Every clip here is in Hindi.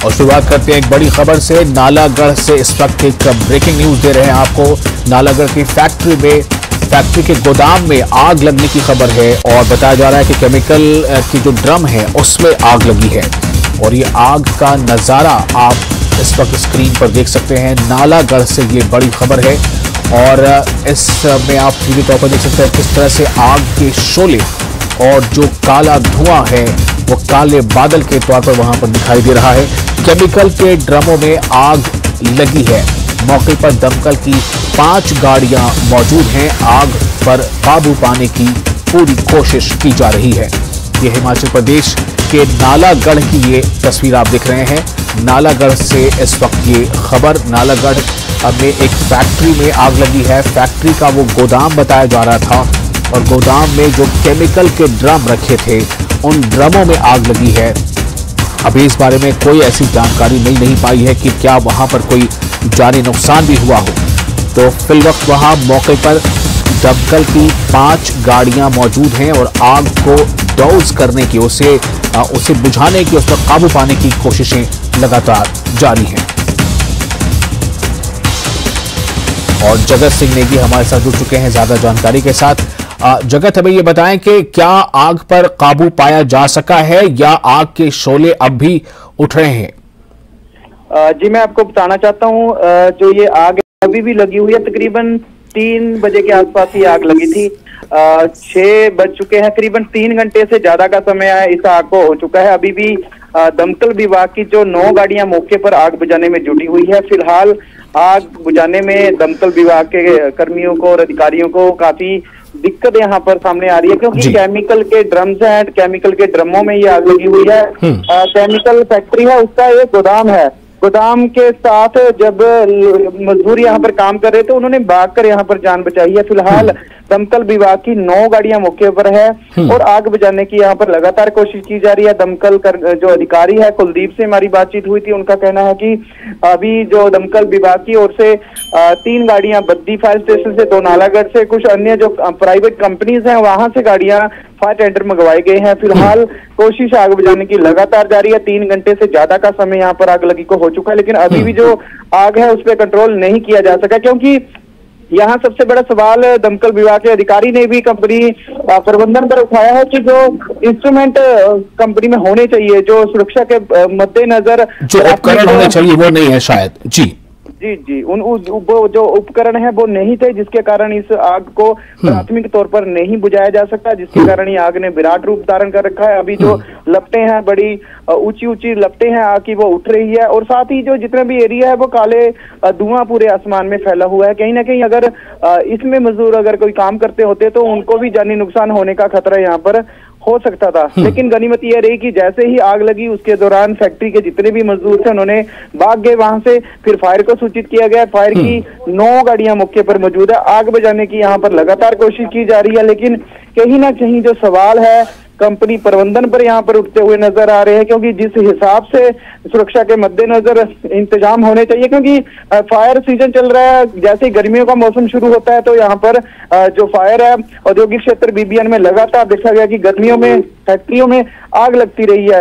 और शुरुआत करते हैं एक बड़ी खबर से। नालागढ़ से इस वक्त एक ब्रेकिंग न्यूज दे रहे हैं आपको। नालागढ़ की फैक्ट्री के गोदाम में आग लगने की खबर है और बताया जा रहा है कि केमिकल की जो ड्रम है उसमें आग लगी है। और ये आग का नज़ारा आप इस वक्त स्क्रीन पर देख सकते हैं। नालागढ़ से ये बड़ी खबर है और इसमें आप सीधे तौर पर देख सकते हैं किस तरह से आग के शोले और जो काला धुआं है वो काले बादल के तौर पर वहां पर दिखाई दे रहा है। केमिकल के ड्रमों में आग लगी है। मौके पर दमकल की 5 गाड़ियां मौजूद हैं। आग पर काबू पाने की पूरी कोशिश की जा रही है। ये हिमाचल प्रदेश के नालागढ़ की ये तस्वीर आप देख रहे हैं। नालागढ़ से इस वक्त ये खबर। नालागढ़ में एक फैक्ट्री में आग लगी है। फैक्ट्री का वो गोदाम बताया जा रहा था और गोदाम में जो केमिकल के ड्रम रखे थे उन ड्रमों में आग लगी है। अभी इस बारे में कोई ऐसी जानकारी मिल नहीं पाई है कि क्या वहां पर कोई जानी नुकसान भी हुआ हो। तो फिलवक्त वहां मौके पर दमकल की 5 गाड़ियां मौजूद हैं और आग को डॉज करने की उसे बुझाने की, उस पर काबू पाने की कोशिशें लगातार जारी हैं। और जगत सिंह नेगी हमारे साथ जुड़ चुके हैं ज्यादा जानकारी के साथ। जगत, हमें ये बताएं कि क्या आग पर काबू पाया जा सका है या आग के शोले अब भी उठ रहे हैं? जी, मैं आपको बताना चाहता हूँ, जो ये आग अभी भी लगी हुई है। तकरीबन 3 बजे के आसपास ये आग लगी थी। 6 बज चुके हैं। करीबन 3 घंटे से ज्यादा का समय है इस आग को हो चुका है। अभी भी दमकल विभाग की जो 9 गाड़ियां मौके पर आग बुझाने में जुटी हुई है। फिलहाल आग बुझाने में दमकल विभाग के कर्मियों को और अधिकारियों को काफी दिक्कत यहाँ पर सामने आ रही है, क्योंकि केमिकल के ड्रम्स हैं। केमिकल के ड्रमों में ये आग लगी हुई है। केमिकल फैक्ट्री है, उसका एक गोदाम है। गोदाम के साथ जब मजदूर यहाँ पर काम कर रहे थे, उन्होंने भागकर यहाँ पर जान बचाई है। फिलहाल दमकल विभाग की 9 गाड़ियां मौके पर है और आग बुझाने की यहाँ पर लगातार कोशिश की जा रही है। दमकल जो अधिकारी है, कुलदीप से हमारी बातचीत हुई थी, उनका कहना है कि अभी जो दमकल विभाग की ओर से 3 गाड़ियां बद्दी फायर स्टेशन से, 2 नालागढ़ से, कुछ अन्य जो प्राइवेट कंपनीज हैं वहां से गाड़ियां फायर टेंडर मंगवाए गए हैं। फिलहाल कोशिश आग बुझाने की लगातार जारी है। 3 घंटे से ज्यादा का समय यहाँ पर आग लगी को हो चुका है, लेकिन अभी भी जो आग है उस पर कंट्रोल नहीं किया जा सका, क्योंकि यहाँ सबसे बड़ा सवाल दमकल विभाग के अधिकारी ने भी कंपनी प्रबंधन पर उठाया है कि जो इंस्ट्रूमेंट कंपनी में होने चाहिए, जो सुरक्षा के मद्देनजर जो उपकरण होने चाहिए वो नहीं है शायद। जी जी, वो जो उपकरण है वो नहीं थे, जिसके कारण इस आग को प्राथमिक तौर पर नहीं बुझाया जा सकता, जिसके कारण ये आग ने विराट रूप धारण कर रखा है। अभी जो लपटें हैं, बड़ी ऊंची ऊंची लपटें हैं आग की, वो उठ रही है। और साथ ही जो जितना भी एरिया है वो काले धुआं पूरे आसमान में फैला हुआ है। कहीं ना कहीं अगर इसमें मजदूर अगर कोई काम करते होते तो उनको भी जानी नुकसान होने का खतरा यहाँ पर हो सकता था। लेकिन गनीमत यह रही कि जैसे ही आग लगी उसके दौरान फैक्ट्री के जितने भी मजदूर थे उन्होंने भाग गए वहां से। फिर फायर को सूचित किया गया। फायर की 9 गाड़ियां मौके पर मौजूद है। आग बुझाने की यहाँ पर लगातार कोशिश की जा रही है, लेकिन कहीं ना कहीं जो सवाल है कंपनी प्रबंधन पर यहाँ पर उठते हुए नजर आ रहे हैं, क्योंकि जिस हिसाब से सुरक्षा के मद्देनजर इंतजाम होने चाहिए, क्योंकि फायर सीजन चल रहा है। जैसे ही गर्मियों का मौसम शुरू होता है तो यहाँ पर जो फायर है औद्योगिक क्षेत्र बीबीएन में लगातार देखा गया कि गर्मियों में फैक्ट्रियों में आग लगती रही है।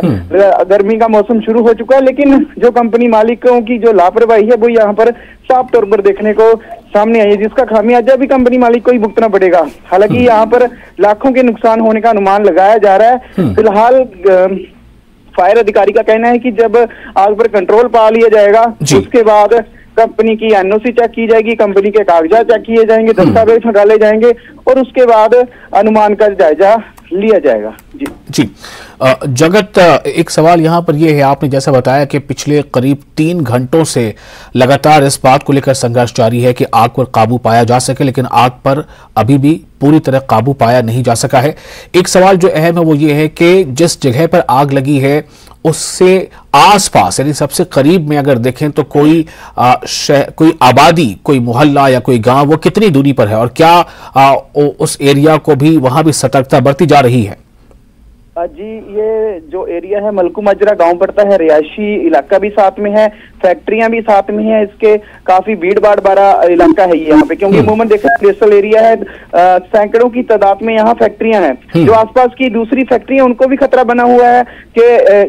गर्मी का मौसम शुरू हो चुका है, लेकिन जो कंपनी मालिकों की जो लापरवाही है वो यहाँ पर साफ तौर पर देखने को सामने आई है, जिसका खामियाजा भी कंपनी मालिक को ही भुगतना पड़ेगा। हालांकि यहाँ पर लाखों के नुकसान होने का अनुमान लगाया जा रहा है। फिलहाल फायर अधिकारी का कहना है कि जब आग पर कंट्रोल पा लिया जाएगा उसके बाद कंपनी की एनओसी चेक की जाएगी, कंपनी के कागजात चेक किए जाएंगे, दस्तावेज डाले जाएंगे और उसके बाद अनुमान का जायजा लिया जाएगा। जी जगत, एक सवाल यहाँ पर यह है, आपने जैसा बताया कि पिछले करीब 3 घंटों से लगातार इस बात को लेकर संघर्ष जारी है कि आग पर काबू पाया जा सके, लेकिन आग पर अभी भी पूरी तरह काबू पाया नहीं जा सका है। एक सवाल जो अहम है वो ये है कि जिस जगह पर आग लगी है उससे आसपास यानी सबसे करीब में अगर देखें तो कोई आबादी, कोई मोहल्ला या कोई गांव वो कितनी दूरी पर है और क्या उस एरिया को भी वहां भी सतर्कता बरती जा रही है? जी, ये जो एरिया है मलकू मजरा गांव पड़ता है, रिहायशी इलाका भी साथ में है। फैक्ट्रियां भी साथ में है, इसके काफी भीड़ भाड़ वाला इलाका है यहाँ पे, क्योंकि अमूमन देखा इंडस्ट्रियल एरिया है, सैकड़ों की तादाद में यहाँ फैक्ट्रियां हैं। जो आसपास की दूसरी फैक्ट्रियां उनको भी खतरा बना हुआ है कि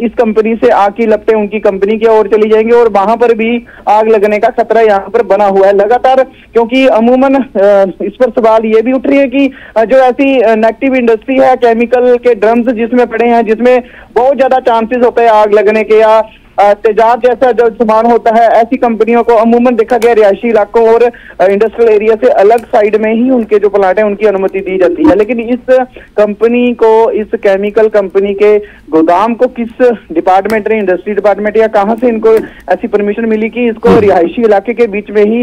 इस कंपनी से आग की लपटें उनकी कंपनी की ओर चली जाएंगी और वहां पर भी आग लगने का खतरा यहाँ पर बना हुआ है लगातार। क्योंकि अमूमन इस पर सवाल ये भी उठ रही है कि जो ऐसी नेगेटिव इंडस्ट्री है, केमिकल के ड्रम्स जिसमें पड़े हैं, जिसमें बहुत ज्यादा चांसेस होते हैं आग लगने के या तेजाब जैसा जो सामान होता है, ऐसी कंपनियों को अमूमन देखा गया रिहायशी इलाकों और इंडस्ट्रियल एरिया से अलग साइड में ही उनके जो प्लांट है उनकी अनुमति दी जाती है। लेकिन इस कंपनी को, इस केमिकल कंपनी के गोदाम को किस डिपार्टमेंट ने, इंडस्ट्री डिपार्टमेंट या कहां से इनको ऐसी परमिशन मिली कि इसको रिहायशी इलाके के बीच में ही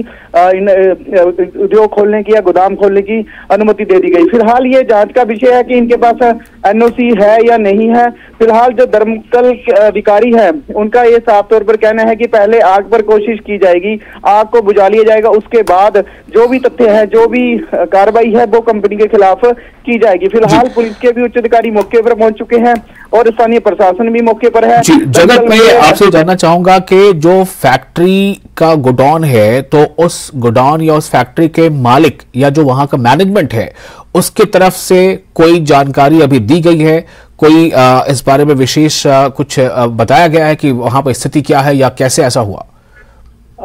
उद्योग खोलने की या गोदाम खोलने की अनुमति दे दी गई। फिलहाल ये जांच का विषय है कि इनके पास एनओसी है या नहीं है। फिलहाल जो दमकल अधिकारी है उनका ये साफ तौर पर कहना है कि पहले आग पर कोशिश की जाएगी, आग को बुझा लिया जाएगा, उसके बाद जो भी तथ्य है, जो भी कार्रवाई है वो कंपनी के खिलाफ की जाएगी। फिलहाल पुलिस के भी उच्च अधिकारी मौके पर पहुंच चुके हैं और स्थानीय प्रशासन भी मौके पर है। जगत, मैं आपसे जानना चाहूंगा कि जो फैक्ट्री का गोडाउन है, तो उस गोडाउन या उस फैक्ट्री के मालिक या जो वहां का मैनेजमेंट है उसकी तरफ से कोई जानकारी अभी दी गई है? कोई इस बारे में विशेष कुछ बताया गया है कि वहां पर स्थिति क्या है या कैसे ऐसा हुआ?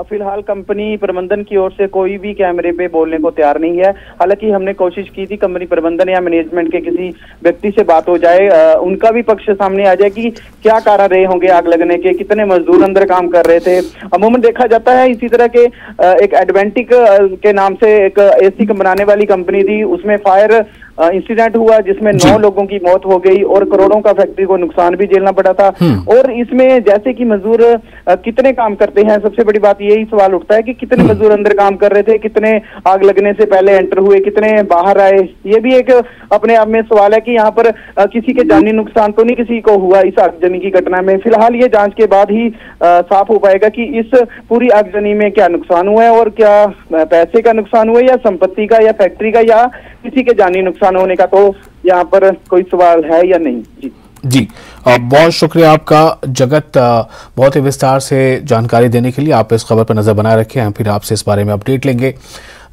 फिलहाल कंपनी प्रबंधन की ओर से कोई भी कैमरे पे बोलने को तैयार नहीं है। हालांकि हमने कोशिश की थी कंपनी प्रबंधन या मैनेजमेंट के किसी व्यक्ति से बात हो जाए, उनका भी पक्ष सामने आ जाए कि क्या कारण रहे होंगे आग लगने के, कितने मजदूर अंदर काम कर रहे थे। अमूमन देखा जाता है इसी तरह के एक एडवेंटिक के नाम से एक एसी बनाने वाली कंपनी थी, उसमें फायर इंसिडेंट हुआ जिसमें 9 लोगों की मौत हो गई और करोड़ों का फैक्ट्री को नुकसान भी झेलना पड़ा था। और इसमें जैसे कि मजदूर कितने काम करते हैं, सबसे बड़ी बात यही सवाल उठता है कि कितने मजदूर अंदर काम कर रहे थे, कितने आग लगने से पहले एंटर हुए, कितने बाहर आए। ये भी एक अपने आप में सवाल है कि यहाँ पर किसी के जानी नुकसान तो नहीं किसी को हुआ इस आगजनी की घटना में। फिलहाल ये जांच के बाद ही साफ हो पाएगा कि इस पूरी आगजनी में क्या नुकसान हुआ है और क्या पैसे का नुकसान हुआ या संपत्ति का या फैक्ट्री का या किसी के जानी नुकसान होने का तो यहाँ पर कोई सवाल है या नहीं। जी बहुत शुक्रिया आपका जगत, बहुत ही विस्तार से जानकारी देने के लिए। आप इस खबर पर नजर बनाए रखें, हम फिर आपसे इस बारे में अपडेट लेंगे।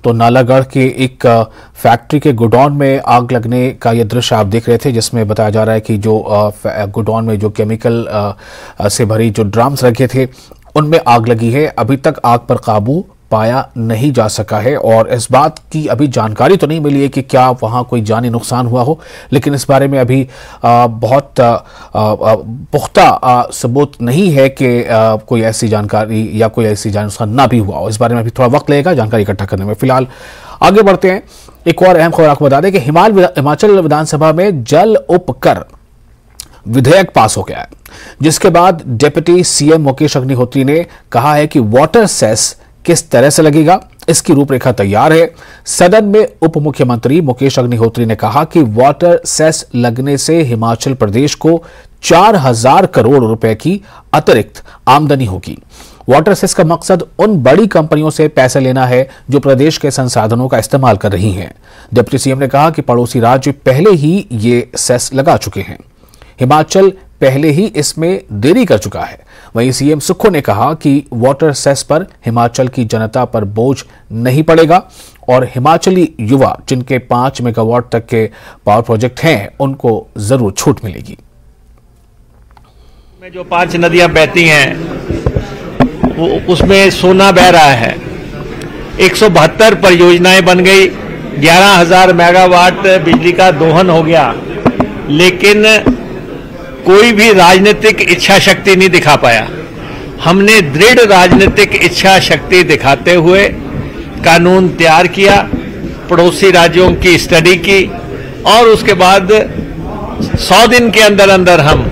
तो नालागढ़ के एक फैक्ट्री के गोडाउन में आग लगने का ये दृश्य आप देख रहे थे, जिसमें बताया जा रहा है कि जो गोडाउन में जो केमिकल से भरी जो ड्रम्स रखे थे उनमें आग लगी है। अभी तक आग पर काबू पाया नहीं जा सका है और इस बात की अभी जानकारी तो नहीं मिली है कि क्या वहां कोई जानी नुकसान हुआ हो, लेकिन इस बारे में अभी बहुत पुख्ता सबूत नहीं है कि कोई ऐसी जानकारी या कोई ऐसी जानी नुकसान ना भी हुआ हो। इस बारे में अभी थोड़ा वक्त लगेगा जानकारी इकट्ठा करने में। फिलहाल आगे बढ़ते हैं। एक और अहम खबर आपको बता दें कि हिमाचल विधानसभा में जल उपकर विधेयक पास हो गया है, जिसके बाद डिप्टी सीएम मुकेश अग्निहोत्री ने कहा है कि वाटर सेस किस तरह से लगेगा, इसकी रूपरेखा तैयार है। सदन में उप मुख्यमंत्री मुकेश अग्निहोत्री ने कहा कि वाटर सेस लगने से हिमाचल प्रदेश को 4,000 करोड़ रुपए की अतिरिक्त आमदनी होगी। वाटर सेस का मकसद उन बड़ी कंपनियों से पैसे लेना है जो प्रदेश के संसाधनों का इस्तेमाल कर रही हैं। डिप्टी सीएम ने कहा कि पड़ोसी राज्य पहले ही ये सेस लगा चुके हैं, हिमाचल पहले ही इसमें देरी कर चुका है। वहीं सीएम सुक्खू ने कहा कि वाटर सेस पर हिमाचल की जनता पर बोझ नहीं पड़ेगा और हिमाचली युवा जिनके 5 मेगावाट तक के पावर प्रोजेक्ट हैं उनको जरूर छूट मिलेगी। में जो 5 नदियां बहती हैं उसमें सोना बह रहा है। 172 परियोजनाएं बन गई, 11,000 मेगावाट बिजली का दोहन हो गया, लेकिन कोई भी राजनीतिक इच्छा शक्ति नहीं दिखा पाया। हमने दृढ़ राजनीतिक इच्छा शक्ति दिखाते हुए कानून तैयार किया, पड़ोसी राज्यों की स्टडी की और उसके बाद 100 दिन के अंदर अंदर हम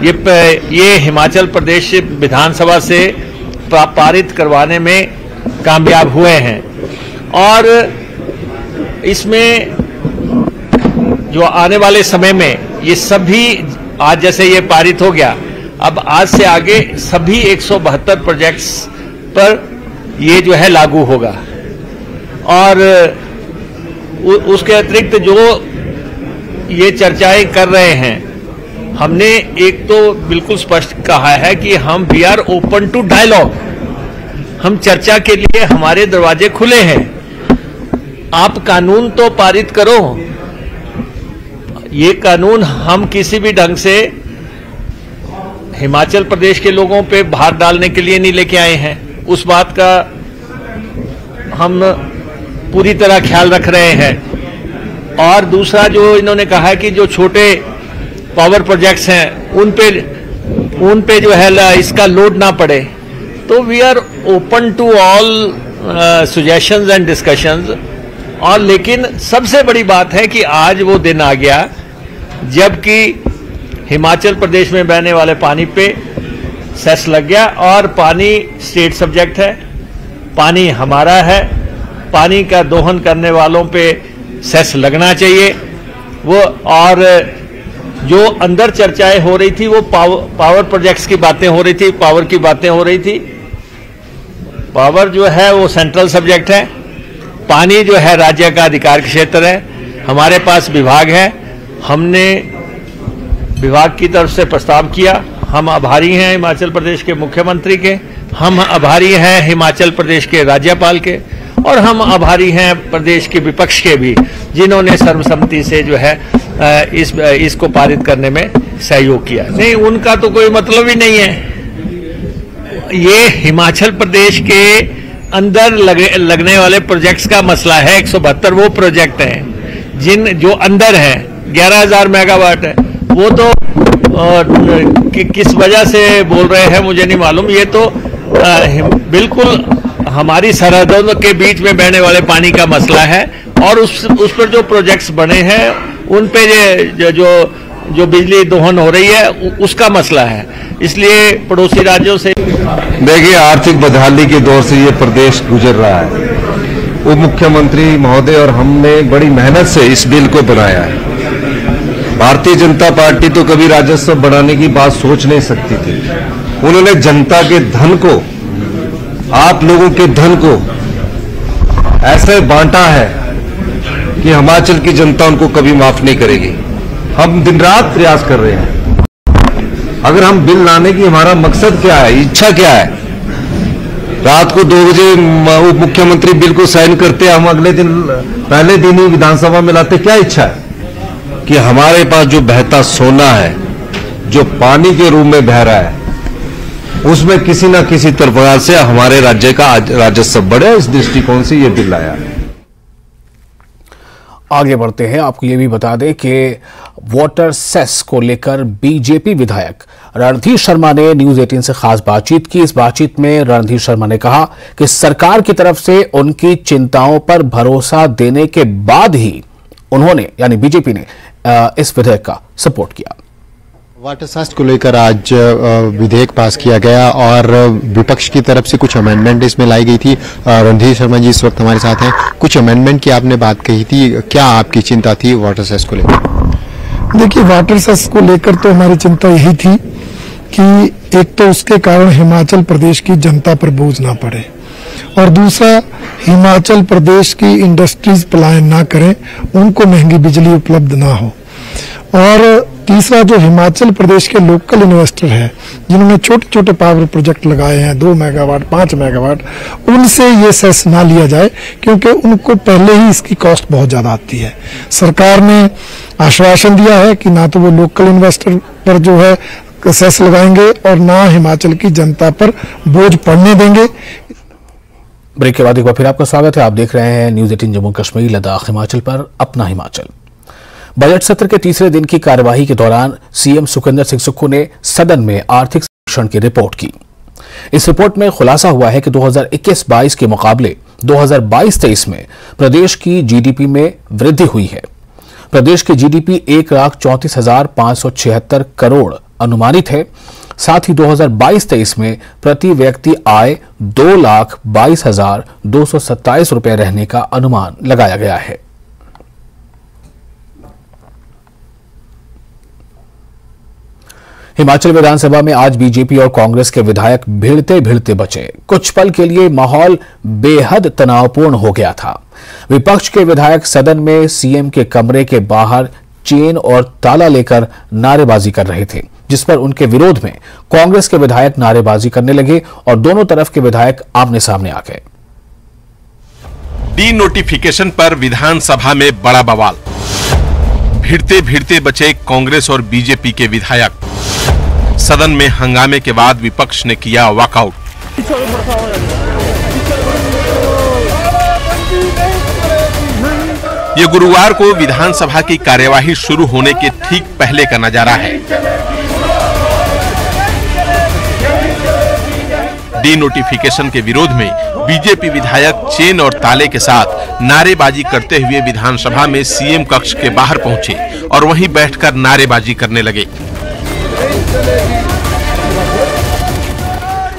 ये हिमाचल प्रदेश विधानसभा से पारित करवाने में कामयाब हुए हैं। और इसमें जो आने वाले समय में ये सभी, आज जैसे ये पारित हो गया, अब आज से आगे सभी 172 प्रोजेक्ट्स पर ये जो है लागू होगा। और उसके अतिरिक्त जो ये चर्चाएं कर रहे हैं, हमने एक तो बिल्कुल स्पष्ट कहा है कि हम we are open to dialogue. हम चर्चा के लिए, हमारे दरवाजे खुले हैं। आप कानून तो पारित करो। ये कानून हम किसी भी ढंग से हिमाचल प्रदेश के लोगों पे भार डालने के लिए नहीं लेके आए हैं। उस बात का हम पूरी तरह ख्याल रख रहे हैं। और दूसरा, जो इन्होंने कहा है कि जो छोटे पावर प्रोजेक्ट्स हैं उन पे जो है इसका लोड ना पड़े, तो we are open to all suggestions and discussions. और लेकिन सबसे बड़ी बात है कि आज वो दिन आ गया जबकि हिमाचल प्रदेश में बहने वाले पानी पे सेस लग गया। और पानी स्टेट सब्जेक्ट है, पानी हमारा है, पानी का दोहन करने वालों पे सेस लगना चाहिए। वो और जो अंदर चर्चाएं हो रही थी वो पावर प्रोजेक्ट्स की बातें हो रही थी, पावर की बातें हो रही थी। पावर जो है वो सेंट्रल सब्जेक्ट है, पानी जो है राज्य का अधिकार क्षेत्र है। हमारे पास विभाग है, हमने विभाग की तरफ से प्रस्ताव किया। हम आभारी हैं हिमाचल प्रदेश के मुख्यमंत्री के, हम आभारी हैं हिमाचल प्रदेश के राज्यपाल के, और हम आभारी हैं प्रदेश के विपक्ष के भी, जिन्होंने सर्वसम्मति से जो है इसको पारित करने में सहयोग किया। नहीं, उनका तो कोई मतलब ही नहीं है। ये हिमाचल प्रदेश के अंदर लगने वाले प्रोजेक्ट्स का मसला है। 172 वो प्रोजेक्ट हैं जो अंदर हैं, 11,000 मेगावाट है। वो तो किस वजह से बोल रहे हैं मुझे नहीं मालूम। ये तो बिल्कुल हमारी सरहदों के बीच में बहने वाले पानी का मसला है, और उस पर जो प्रोजेक्ट्स बने हैं उन पे जो बिजली दोहन हो रही है उसका मसला है। इसलिए पड़ोसी राज्यों से देखिए, आर्थिक बदहाली के दौर से ये प्रदेश गुजर रहा है। उप मुख्यमंत्री महोदय और हमने बड़ी मेहनत से इस बिल को बनाया है। भारतीय जनता पार्टी तो कभी राजस्व बढ़ाने की बात सोच नहीं सकती थी। उन्होंने जनता के धन को, आप लोगों के धन को ऐसे बांटा है कि हिमाचल की जनता उनको कभी माफ नहीं करेगी। हम दिन रात प्रयास कर रहे हैं। अगर हम बिल लाने की हमारा मकसद क्या है, इच्छा क्या है, रात को 2 बजे उप मुख्यमंत्री बिल को साइन करते हैं, हम अगले दिन पहले दिन ही विधानसभा में लाते। क्या इच्छा है कि हमारे पास जो बहता सोना है, जो पानी के रूप में बह रहा है, उसमें किसी न किसी तरह से हमारे राज्य का राजस्व बढ़े। इस दृष्टिकोण से यह बिल आया। आगे बढ़ते हैं, आपको ये भी बता दें कि वाटर सेस को लेकर बीजेपी विधायक रणधीर शर्मा ने न्यूज 18 से खास बातचीत की। इस बातचीत में रणधीर शर्मा ने कहा कि सरकार की तरफ से उनकी चिंताओं पर भरोसा देने के बाद ही उन्होंने, यानी बीजेपी ने, इस विधेयक का सपोर्ट किया। वाटर सेस को लेकर आज विधेयक पास किया गया और विपक्ष की तरफ से कुछ अमेंडमेंट इसमें लाई गई थी। रणधीर शर्मा जी इस वक्त हमारे साथ हैं। कुछ अमेंडमेंट की आपने बात कही थी, क्या आपकी चिंता थी वाटर सेस को लेकर? देखिए, वाटर सेस को लेकर तो हमारी चिंता यही थी कि एक तो उसके कारण हिमाचल प्रदेश की जनता पर बोझ ना पड़े, और दूसरा हिमाचल प्रदेश की इंडस्ट्रीज पलायन ना करें, उनको महंगी बिजली उपलब्ध ना हो, और तीसरा जो हिमाचल प्रदेश के लोकल इन्वेस्टर हैं जिन्होंने छोटे छोटे पावर प्रोजेक्ट लगाए हैं 2 मेगावाट 5 मेगावाट, उनसे ये सेस ना लिया जाए, क्योंकि उनको पहले ही इसकी कॉस्ट बहुत ज्यादा आती है। सरकार ने आश्वासन दिया है कि ना तो वो लोकल इन्वेस्टर पर जो है सेस लगाएंगे और ना हिमाचल की जनता पर बोझ पड़ने देंगे। ब्रेक के बाद एक बार फिर आपका स्वागत है। आप देख रहे हैं न्यूज 18 जम्मू कश्मीर लद्दाख हिमाचल पर अपना हिमाचल। बजट सत्र के तीसरे दिन की कार्यवाही के दौरान सीएम सुखविंदर सिंह सुक्खू ने सदन में आर्थिक सर्वेक्षण की रिपोर्ट की। इस रिपोर्ट में खुलासा हुआ है कि 2021-22 के मुकाबले 2022-23 में प्रदेश की जीडीपी में वृद्धि हुई है। प्रदेश की जीडीपी 1,34,576 करोड़ अनुमानित है। साथ ही 2022-23 में प्रति व्यक्ति आय 2,22,227 रुपये रहने का अनुमान लगाया गया है। हिमाचल विधानसभा में आज बीजेपी और कांग्रेस के विधायक भिड़ते भिड़ते बचे। कुछ पल के लिए माहौल बेहद तनावपूर्ण हो गया था। विपक्ष के विधायक सदन में सीएम के कमरे के बाहर चेन और ताला लेकर नारेबाजी कर रहे थे, जिस पर उनके विरोध में कांग्रेस के विधायक नारेबाजी करने लगे और दोनों तरफ के विधायक आमने सामने आ गए। डी नोटिफिकेशन पर विधानसभा में बड़ा बवाल, भिड़ते भिड़ते बचे कांग्रेस और बीजेपी के विधायक। सदन में हंगामे के बाद विपक्ष ने किया वॉकआउट। ये गुरुवार को विधानसभा की कार्यवाही शुरू होने के ठीक पहले का नजारा है। डी नोटिफिकेशन के विरोध में बीजेपी विधायक चेन और ताले के साथ नारेबाजी करते हुए विधानसभा में सीएम कक्ष के बाहर पहुंचे और वहीं बैठकर नारेबाजी करने लगे।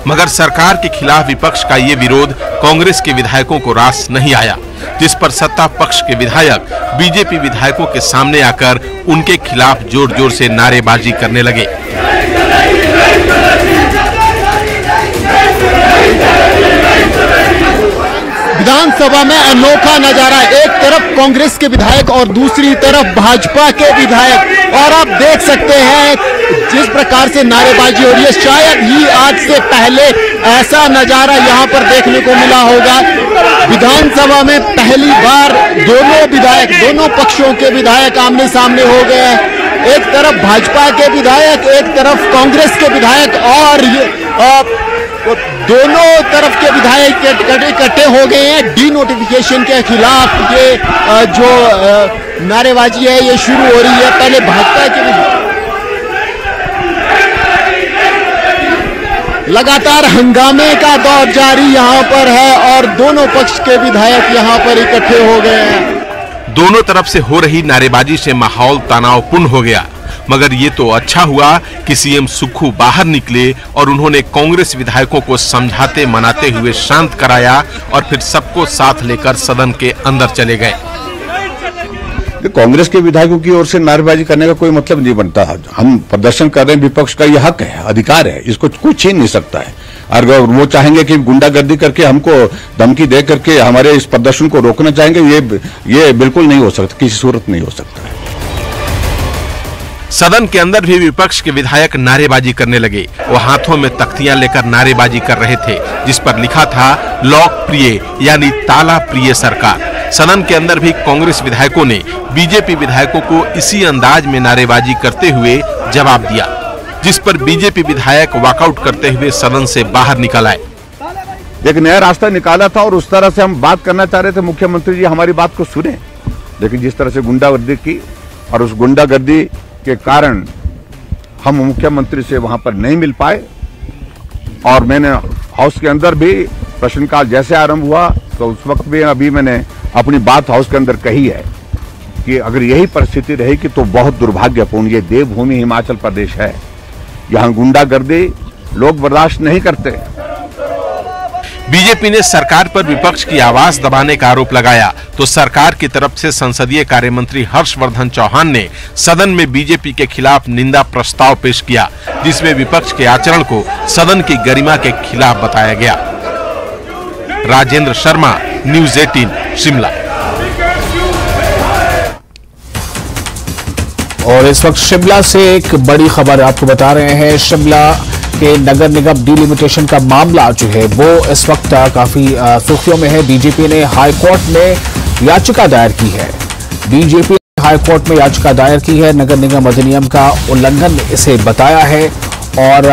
मगर सरकार के खिलाफ विपक्ष का ये विरोध कांग्रेस के विधायकों को रास नहीं आया, जिस पर सत्ता पक्ष के विधायक बीजेपी विधायकों के सामने आकर उनके खिलाफ जोर जोर से नारेबाजी करने लगे। विधानसभा में अनोखा नजारा, एक तरफ कांग्रेस के विधायक और दूसरी तरफ भाजपा के विधायक, और आप देख सकते हैं जिस प्रकार से नारेबाजी हो रही है। शायद ही आज से पहले ऐसा नजारा यहां पर देखने को मिला होगा। विधानसभा में पहली बार दोनों पक्षों के विधायक आमने सामने हो गए हैं। एक तरफ भाजपा के विधायक, एक तरफ कांग्रेस के विधायक, और दोनों तरफ के विधायक इकट्ठे हो गए हैं। डी नोटिफिकेशन के खिलाफ ये जो नारेबाजी है ये शुरू हो रही है। पहले भाजपा के लगातार हंगामे का दौर जारी यहां पर है और दोनों पक्ष के विधायक यहां पर इकट्ठे हो गए हैं। दोनों तरफ से हो रही नारेबाजी से माहौल तनावपूर्ण हो गया, मगर ये तो अच्छा हुआ कि सीएम सुक्खू बाहर निकले और उन्होंने कांग्रेस विधायकों को समझाते मनाते हुए शांत कराया और फिर सबको साथ लेकर सदन के अंदर चले गए। कांग्रेस के विधायकों की ओर से नारेबाजी करने का कोई मतलब नहीं बनता। हम प्रदर्शन कर रहे हैं, विपक्ष का यह हक है, अधिकार है, इसको कोई छीन नहीं सकता है। अगर वो चाहेंगे कि गुंडागर्दी करके हमको धमकी दे करके हमारे इस प्रदर्शन को रोकना चाहेंगे, ये बिल्कुल नहीं हो सकता, किसी सूरत नहीं हो सकता है। सदन के अंदर भी विपक्ष के विधायक नारेबाजी करने लगे। वो हाथों में तख्तियां लेकर नारेबाजी कर रहे थे, जिस पर लिखा था लॉक प्रिय यानी ताला प्रिय सरकार। सदन के अंदर भी कांग्रेस विधायकों ने बीजेपी विधायकों को इसी अंदाज में नारेबाजी करते हुए जवाब दिया, जिस पर बीजेपी विधायक वॉकआउट करते हुए सदन से बाहर निकल आए। एक नया रास्ता निकाला था और उस तरह से हम बात करना चाह रहे थे, मुख्यमंत्री जी हमारी बात को सुने। लेकिन जिस तरह से गुंडागर्दी की और उस गुंडागर्दी के कारण हम मुख्यमंत्री से वहां पर नहीं मिल पाए, और मैंने हाउस के अंदर भी प्रश्नकाल जैसे आरंभ हुआ तो उस वक्त भी अभी मैंने अपनी बात हाउस के अंदर कही है कि अगर यही परिस्थिति रहेगी तो बहुत दुर्भाग्यपूर्ण। ये देवभूमि हिमाचल प्रदेश है, यहाँ गुंडागर्दी लोग बर्दाश्त नहीं करते। बीजेपी ने सरकार पर विपक्ष की आवाज दबाने का आरोप लगाया तो सरकार की तरफ से संसदीय कार्य मंत्री हर्षवर्धन चौहान ने सदन में बीजेपी के खिलाफ निंदा प्रस्ताव पेश किया, जिसमें विपक्ष के आचरण को सदन की गरिमा के खिलाफ बताया गया। राजेंद्र शर्मा, न्यूज़ 18 शिमला। और इस वक्त शिमला से एक बड़ी खबर आपको बता रहे हैं। शिमला के नगर निगम डिलिमिटेशन का मामला जो है वो इस वक्त काफी सुर्खियों में है। बीजेपी ने हाई कोर्ट में याचिका दायर की है। बीजेपी ने हाई कोर्ट में याचिका दायर की है, नगर निगम अधिनियम का उल्लंघन इसे बताया है। और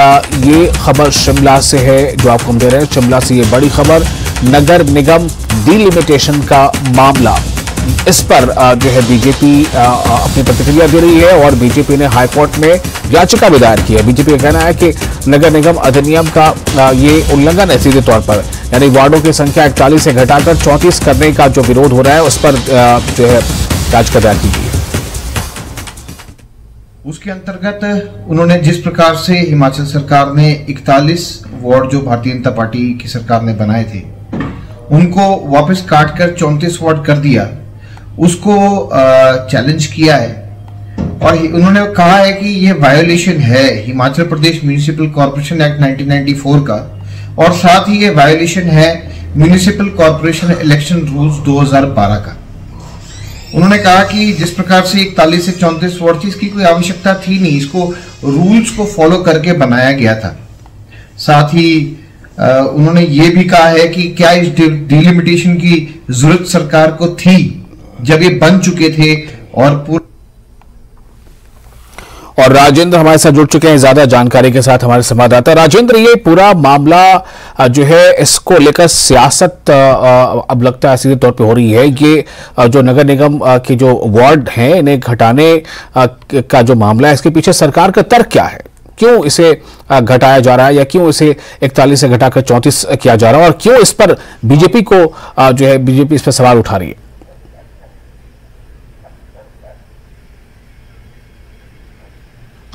ये खबर शिमला से है जो आपको हम दे रहे हैं। शिमला से ये बड़ी खबर, नगर निगम डिलिमिटेशन का मामला, इस पर जो है बीजेपी अपनी प्रतिक्रिया दे रही है और बीजेपी ने हाईकोर्ट में याचिका भी दायर की है। बीजेपी का कहना है कि नगर निगम अधिनियम का ये उल्लंघन है सीधे तौर पर, यानी वार्डों की संख्या 41 से घटाकर 34 करने का जो विरोध हो रहा है उस पर जो है याचिका दायर की गई है। उसके अंतर्गत उन्होंने जिस प्रकार से हिमाचल सरकार ने 41 वार्ड जो भारतीय जनता पार्टी की सरकार ने बनाए थे उनको वापस काटकर 34 वार्ड कर दिया, उसको चैलेंज किया है। और उन्होंने कहा है कि ये वायोलेशन है Himachal Pradesh municipal corporation act 1994 का, और साथ ही ये वायोलेशन है म्यूनिसिपल कॉर्पोरेशन इलेक्शन रूल्स 2012 का। उन्होंने कहा कि जिस प्रकार से 41 से 34 वार्ड थी, इसकी कोई आवश्यकता थी नहीं, इसको रूल्स को फॉलो करके बनाया गया था। साथ ही उन्होंने ये भी कहा है कि क्या इस डिलिमिटेशन की जरूरत सरकार को थी जब ये बन चुके थे। और राजेंद्र हमारे साथ जुड़ चुके हैं ज्यादा जानकारी के साथ, हमारे संवाददाता। राजेंद्र, ये पूरा मामला जो है इसको लेकर सियासत अब लगता है सीधे तौर पे हो रही है। ये जो नगर निगम के जो वार्ड हैं इन्हें घटाने का जो मामला है, इसके पीछे सरकार का तर्क क्या है? क्यों इसे घटाया जा रहा है या क्यों इसे 41 से घटाकर 34 किया जा रहा है, और क्यों इस पर बीजेपी को जो है बीजेपी इस पर सवाल उठा रही है?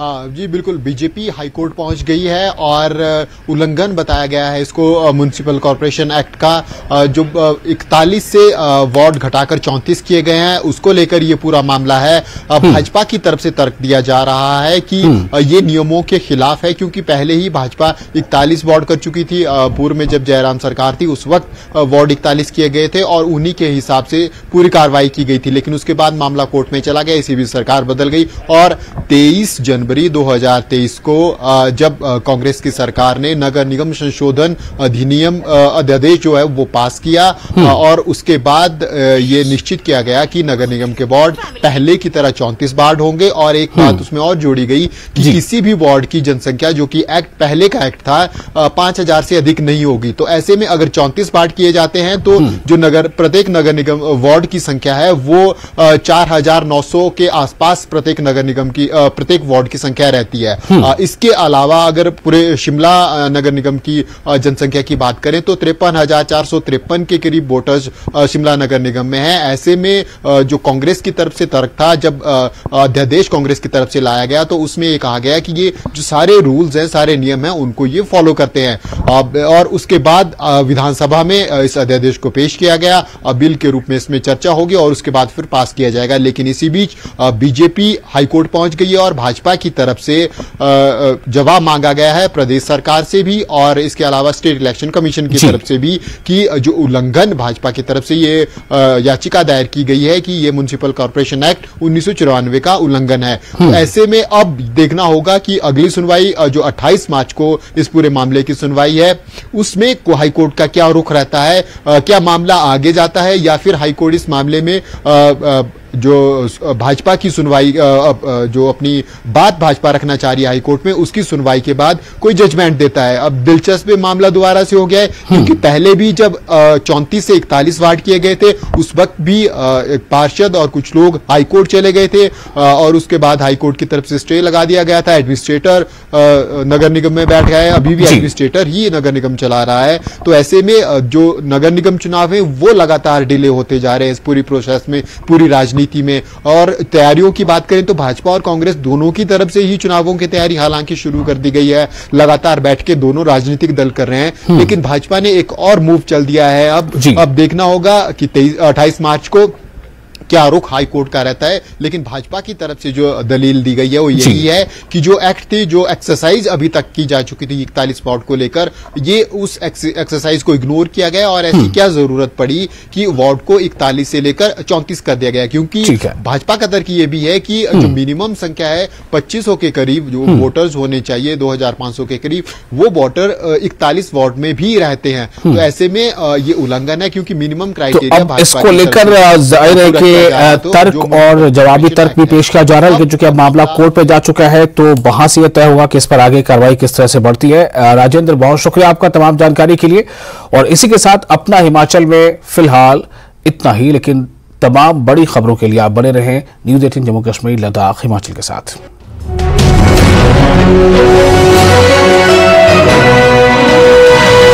जी बिल्कुल, बीजेपी हाईकोर्ट पहुंच गई है और उल्लंघन बताया गया है इसको म्युनिसिपल कॉर्पोरेशन एक्ट का। जो 41 से वार्ड घटाकर 34 किए गए हैं उसको लेकर ये पूरा मामला है। भाजपा की तरफ से तर्क दिया जा रहा है कि ये नियमों के खिलाफ है, क्योंकि पहले ही भाजपा 41 वार्ड कर चुकी थी। पूर्व में जब जयराम सरकार थी उस वक्त वार्ड 41 किए गए थे और उन्हीं के हिसाब से पूरी कार्रवाई की गई थी, लेकिन उसके बाद मामला कोर्ट में चला गया। इसी बीच सरकार बदल गई और 23 जनवरी 2023 को जब कांग्रेस की सरकार ने नगर निगम संशोधन अधिनियम अध्यादेश जो है वो पास किया और उसके बाद ये निश्चित किया गया कि नगर निगम के वार्ड पहले की तरह 34 वार्ड होंगे। और एक बात उसमें और जोड़ी गई कि किसी भी वार्ड की जनसंख्या, जो कि एक्ट पहले का एक्ट था, 5000 से अधिक नहीं होगी। तो ऐसे में अगर 34 वार्ड किए जाते हैं तो जो प्रत्येक नगर निगम वार्ड की संख्या है वो 4900 के आसपास प्रत्येक नगर निगम की प्रत्येक वार्ड की संख्या रहती है। इसके अलावा अगर पूरे शिमला नगर निगम की जनसंख्या की बात करें तो 53,453 के करीब वोटर्स शिमला नगर निगम में है। ऐसे में जो कांग्रेस की तरफ से तर्क था, जब अध्यादेश कांग्रेस की तरफ से लाया गया तो उसमें ये कहा गया कि ये जो सारे रूल्स हैं, सारे नियम हैं, उनको ये फॉलो करते हैं। और उसके बाद विधानसभा में इस अध्यादेश को पेश किया गया, बिल के रूप में इसमें चर्चा होगी और उसके बाद फिर पास किया जाएगा। लेकिन इसी बीच बीजेपी हाईकोर्ट पहुंच गई है और भाजपा की तरफ से जवाब मांगा गया है प्रदेश सरकार से भी और इसके अलावा स्टेट इलेक्शन कमीशन की तरफ से भी कि जो उल्लंघन भाजपा की तरफ से ये याचिका दायर की गई है कि ये म्युनिसिपल कॉर्पोरेशन एक्ट 1994 का उल्लंघन है। तो ऐसे में अब देखना होगा कि अगली सुनवाई जो 28 मार्च को इस पूरे मामले की सुनवाई है उसमें हाईकोर्ट का क्या रुख रहता है, क्या मामला आगे जाता है या फिर हाईकोर्ट इस मामले में जो भाजपा की सुनवाई जो अपनी बात भाजपा रखना चाह रही है हाईकोर्ट में, उसकी सुनवाई के बाद कोई जजमेंट देता है। अब दिलचस्प मामला दोबारा से हो गया है क्योंकि पहले भी जब 34 से 41 वार्ड किए गए थे उस वक्त भी एक पार्षद और कुछ लोग हाईकोर्ट चले गए थे और उसके बाद हाईकोर्ट की तरफ से स्टे लगा दिया गया था। एडमिनिस्ट्रेटर नगर निगम में बैठ गया है, अभी भी एडमिनिस्ट्रेटर ही नगर निगम चला रहा है। तो ऐसे में जो नगर निगम चुनाव है वो लगातार डिले होते जा रहे हैं इस पूरी प्रोसेस में, पूरी नीति में। और तैयारियों की बात करें तो भाजपा और कांग्रेस दोनों की तरफ से ही चुनावों की तैयारी हालांकि शुरू कर दी गई है, लगातार बैठ के दोनों राजनीतिक दल कर रहे हैं। लेकिन भाजपा ने एक और मूव चल दिया है। अब देखना होगा कि 28 मार्च को क्या रुख हाईकोर्ट का रहता है। लेकिन भाजपा की तरफ से जो दलील दी गई है वो यही है कि जो एक्ट थी, जो एक्सरसाइज अभी तक की जा चुकी थी 41 वार्ड को लेकर, ये उस एक्सरसाइज को इग्नोर किया गया और ऐसी क्या जरूरत पड़ी कि वार्ड को 41 से लेकर 34 कर दिया गया। क्योंकि भाजपा का तर्क ये भी है कि जो मिनिमम संख्या है 2500 के करीब जो वोटर्स होने चाहिए, 2500 के करीब, वो वोटर 41 वार्ड में भी रहते हैं। तो ऐसे में ये उल्लंघन है क्योंकि मिनिमम क्राइटेरिया इसको लेकर जाहिर है कि तर्क और जवाबी तर्क भी पेश किया जा रहा है। लेकिन चूंकि अब मामला कोर्ट पे जा चुका है तो वहां से यह तय होगा कि इस पर आगे कार्रवाई किस तरह से बढ़ती है। राजेंद्र, बहुत शुक्रिया आपका तमाम जानकारी के लिए। और इसी के साथ अपना हिमाचल में फिलहाल इतना ही, लेकिन तमाम बड़ी खबरों के लिए आप बने रहें न्यूज़ 18 जम्मू कश्मीर, लद्दाख, हिमाचल के साथ।